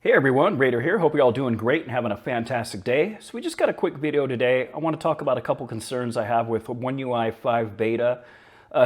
Hey everyone, Raider here. Hope you're all doing great and having a fantastic day. So we just got a quick video today. I want to talk about a couple concerns I have with One UI 5 beta,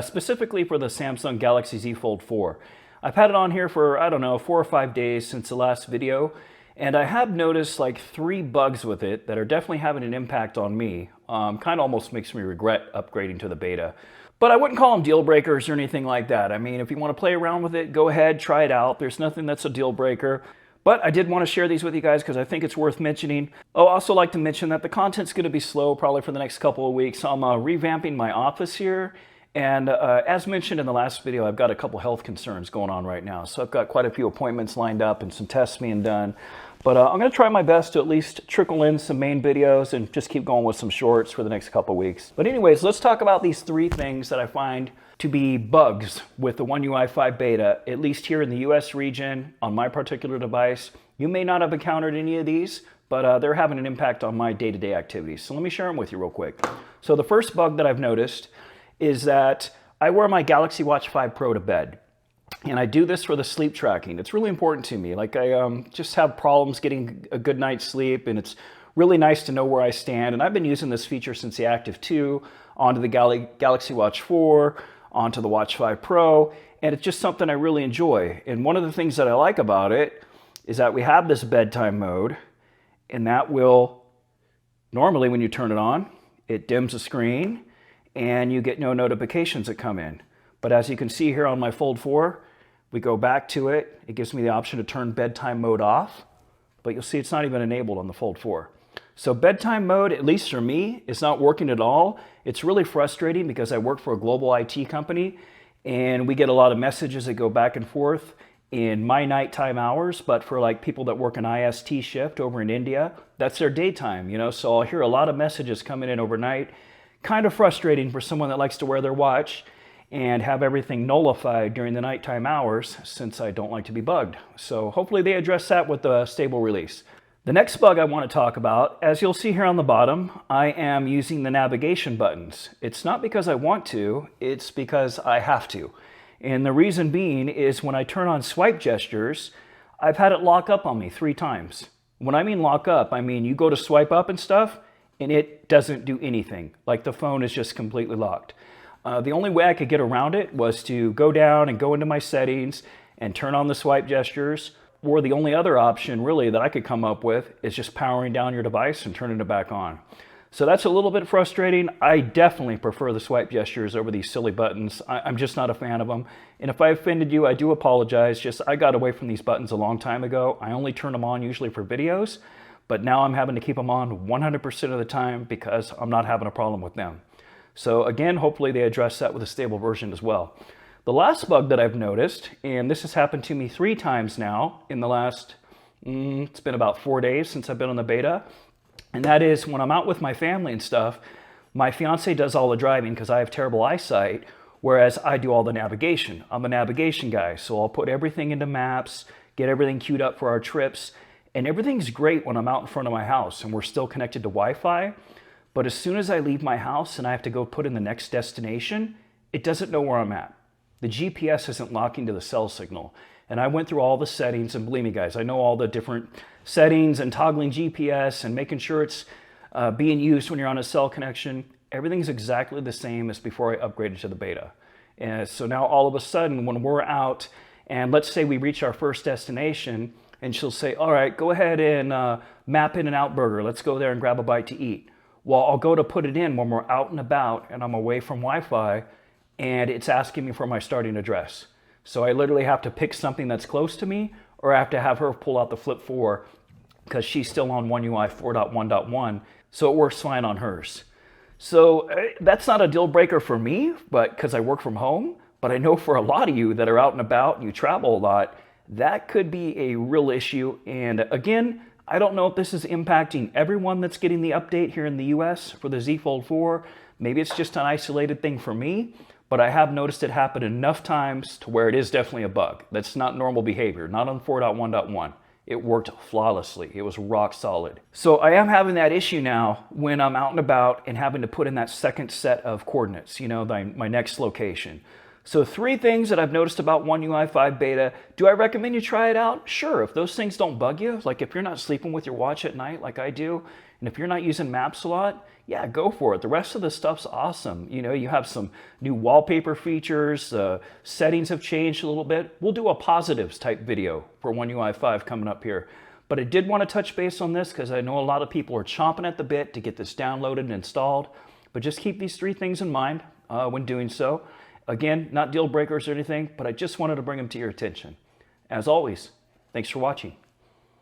specifically for the Samsung Galaxy Z Fold4. I've had it on here for, I don't know, 4 or 5 days since the last video, and I have noticed like 3 bugs with it that are definitely having an impact on me. Kind of almost makes me regret upgrading to the beta. But I wouldn't call them deal breakers or anything like that. I mean, if you want to play around with it, go ahead, try it out. There's nothing that's a deal breaker. But I did want to share these with you guys because I think it's worth mentioning. I'll also like to mention that the content's going to be slow probably for the next couple of weeks. I'm revamping my office here. And as mentioned in the last video, I've got a couple health concerns going on right now. So I've got quite a few appointments lined up and some tests being done. But I'm going to try my best to at least trickle in some main videos and just keep going with some shorts for the next couple of weeks. But anyways, let's talk about these 3 things that I find to be bugs with the One UI 5 beta, at least here in the US region on my particular device. You may not have encountered any of these, but they're having an impact on my day-to-day activities. So let me share them with you real quick. So the first bug that I've noticed is that I wear my Galaxy Watch 5 Pro to bed. And I do this for the sleep tracking. It's really important to me. Like I just have problems getting a good night's sleep, and it's really nice to know where I stand. And I've been using this feature since the Active 2, onto the Galaxy Watch 4, onto the Watch 5 Pro, and it's just something I really enjoy. And one of the things that I like about it is that we have this bedtime mode, and that will, normally when you turn it on, it dims the screen, and you get no notifications that come in. But as you can see here on my Fold 4, we go back to it. It gives me the option to turn bedtime mode off, but you'll see it's not even enabled on the Fold 4. So bedtime mode, at least for me, is not working at all. It's really frustrating because I work for a global IT company, and we get a lot of messages that go back and forth in my nighttime hours, but for like people that work an IST shift over in India, that's their daytime, you know? So I'll hear a lot of messages coming in overnight. Kind of frustrating for someone that likes to wear their watch and have everything nullified during the nighttime hours, since I don't like to be bugged. So hopefully they address that with a stable release. The next bug I want to talk about, as you'll see here on the bottom, I am using the navigation buttons. It's not because I want to, it's because I have to. And the reason being is when I turn on swipe gestures, I've had it lock up on me 3 times. When I mean lock up, I mean you go to swipe up and stuff, and it doesn't do anything. Like the phone is just completely locked. The only way I could get around it was to go down and go into my settings and turn on the swipe gestures, or the only other option really that I could come up with is just powering down your device and turning it back on. So that's a little bit frustrating. I definitely prefer the swipe gestures over these silly buttons. I'm just not a fan of them. And if I offended you, I do apologize. Just I got away from these buttons a long time ago. I only turn them on usually for videos, but now I'm having to keep them on 100% of the time because I'm not having a problem with them. So again, hopefully they address that with a stable version as well. The last bug that I've noticed, and this has happened to me 3 times now in the last, it's been about 4 days since I've been on the beta, and that is when I'm out with my family and stuff, my fiance does all the driving because I have terrible eyesight, whereas I do all the navigation. I'm a navigation guy, so I'll put everything into maps, get everything queued up for our trips, and everything's great when I'm out in front of my house and we're still connected to Wi-Fi. But as soon as I leave my house and I have to go put in the next destination, it doesn't know where I'm at. The GPS isn't locking to the cell signal. And I went through all the settings, and believe me guys, I know all the different settings and toggling GPS and making sure it's being used when you're on a cell connection. Everything's exactly the same as before I upgraded to the beta. And so now all of a sudden when we're out and let's say we reach our first destination and she'll say, all right, go ahead and map In-N-Out Burger. Let's go there and grab a bite to eat. Well, I'll go to put it in when we're out and about and I'm away from Wi-Fi and it's asking me for my starting address. So I literally have to pick something that's close to me, or I have to have her pull out the Flip 4 because she's still on One UI 4.1.1, so it works fine on hers. So that's not a deal breaker for me, but because I work from home, but I know for a lot of you that are out and about and you travel a lot, that could be a real issue. And again, I don't know if this is impacting everyone that's getting the update here in the US for the Z Fold 4. Maybe it's just an isolated thing for me, but I have noticed it happen enough times to where it is definitely a bug. That's not normal behavior, not on 4.1.1. It worked flawlessly. It was rock solid. So I am having that issue now when I'm out and about and having to put in that second set of coordinates, you know, my next location. So 3 things that I've noticed about One UI 5 beta. Do I recommend you try it out? Sure, if those things don't bug you, like if you're not sleeping with your watch at night like I do, and if you're not using maps a lot, yeah, go for it. The rest of the stuff's awesome. You know, you have some new wallpaper features, settings have changed a little bit. We'll do a positives type video for One UI 5 coming up here. But I did want to touch base on this because I know a lot of people are chomping at the bit to get this downloaded and installed. But just keep these 3 things in mind when doing so. Again, not deal breakers or anything, but I just wanted to bring them to your attention. As always, thanks for watching.